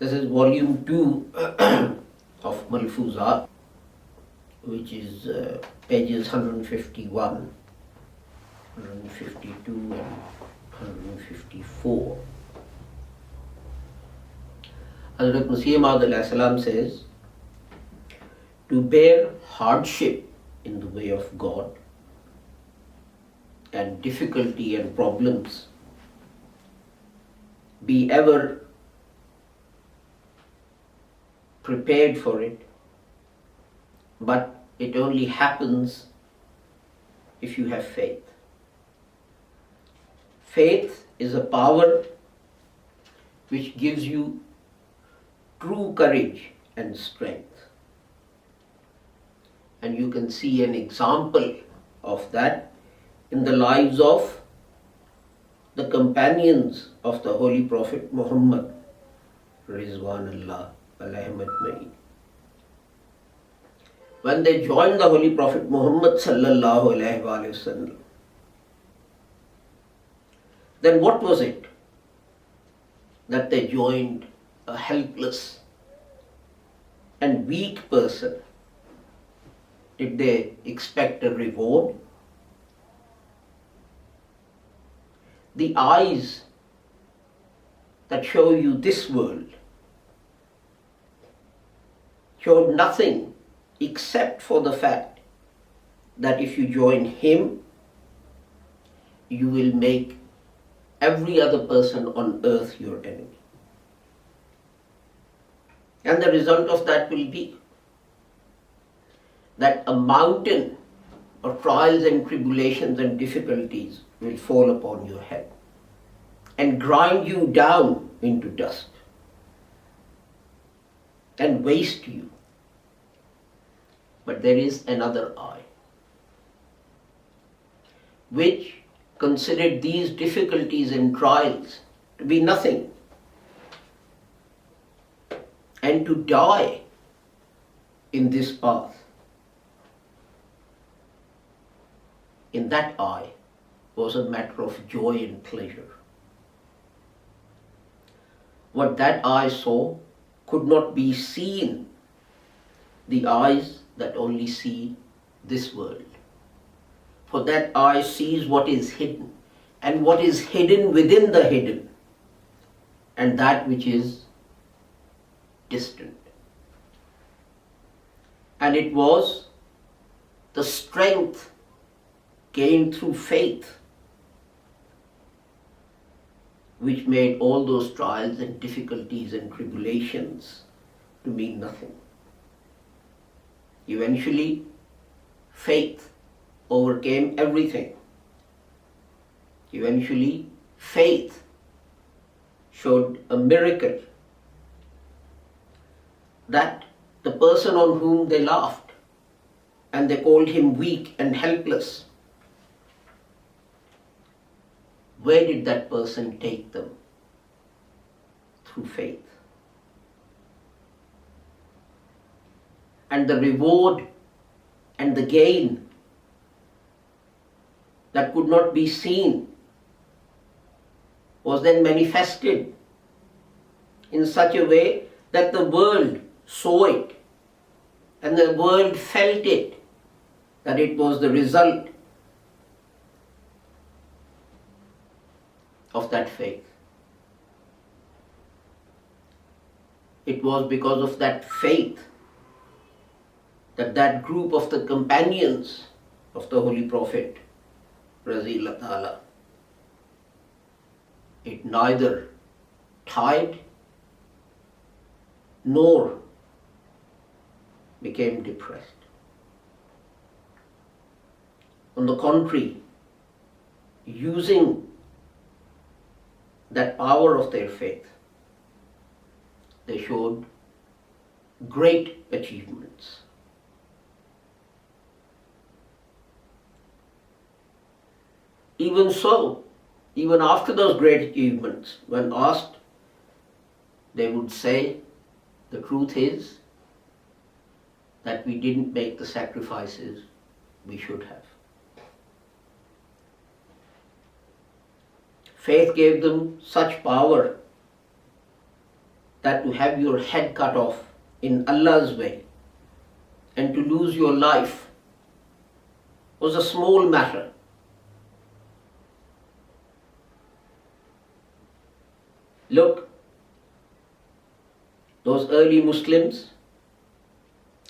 This is volume 2 of Malfuzat, which is pages 151, 152 and 154. Hazrat Masih Maud says, to bear hardship in the way of God and difficulty and problems, be ever prepared for it, but it only happens if you have faith. Faith is a power which gives you true courage and strength. And you can see an example of that in the lives of the companions of the Holy Prophet Muhammad, Rizwanullah alayhim ajma'in. When they joined the Holy Prophet Muhammad sallallahu alayhi wa sallam, then what was it that they joined a helpless and weak person? Did they expect a reward? The eyes that show you this world showed nothing except for the fact that if you join him, you will make every other person on earth your enemy. And the result of that will be that a mountain of trials and tribulations and difficulties will fall upon your head and grind you down into dust and waste you. But there is another eye which considered these difficulties and trials to be nothing, and to die in this path. In that eye was a matter of joy and pleasure. What that eye saw could not be seen, the eyes that only see this world. For that eye sees what is hidden, and what is hidden within the hidden, and that which is distant. And it was the strength gained through faith which made all those trials and difficulties and tribulations to mean nothing. Eventually, faith overcame everything. Eventually, faith showed a miracle that the person on whom they laughed and they called him weak and helpless, where did that person take them? Through faith. And the reward and the gain that could not be seen was then manifested in such a way that the world saw it and the world felt it, that it was the result of that faith. It was because of that faith that that group of the companions of the Holy Prophet, Razilullah Ta'ala, it neither tired nor became depressed. On the contrary, using that power of their faith, they showed great achievements. Even so, even after those great achievements, when asked, they would say, the truth is that we didn't make the sacrifices we should have. Faith gave them such power that to have your head cut off in Allah's way and to lose your life was a small matter. Look, those early Muslims,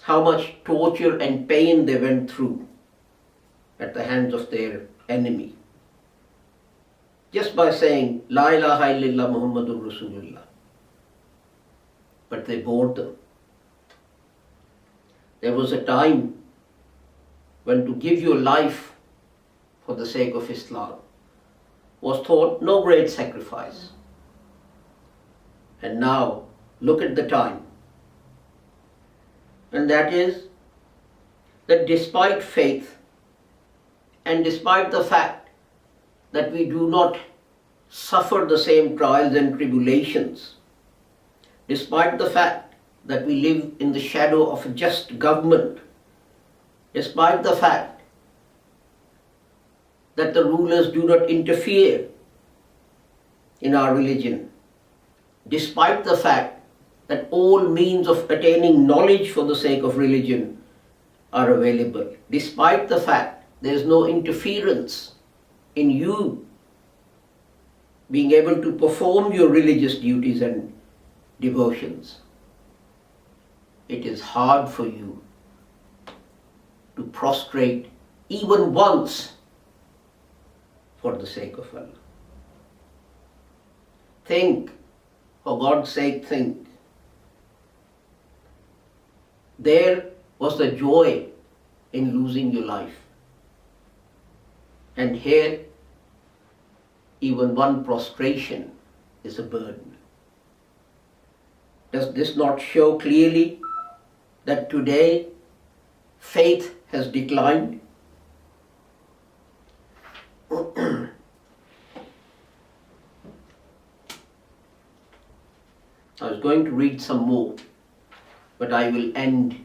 how much torture and pain they went through at the hands of their enemy. Just by saying, La ilaha illallah Muhammadur Rasulullah. But they bored them. There was a time when to give your life for the sake of Islam was thought no great sacrifice. And now, look at the time. And that is that despite faith and despite the fact that we do not suffer the same trials and tribulations, despite the fact that we live in the shadow of a just government, despite the fact that the rulers do not interfere in our religion, despite the fact that all means of attaining knowledge for the sake of religion are available, despite the fact there is no interference in you being able to perform your religious duties and devotions, it is hard for you to prostrate even once for the sake of Allah. Think, for God's sake, think. There was the joy in losing your life. And here, even one prostration is a burden. Does this not show clearly that today faith has declined? I was going to read some more, but I will end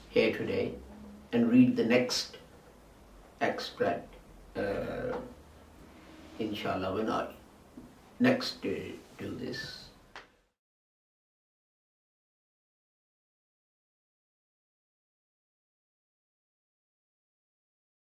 here today and read the next extract, inshallah, when I next do this.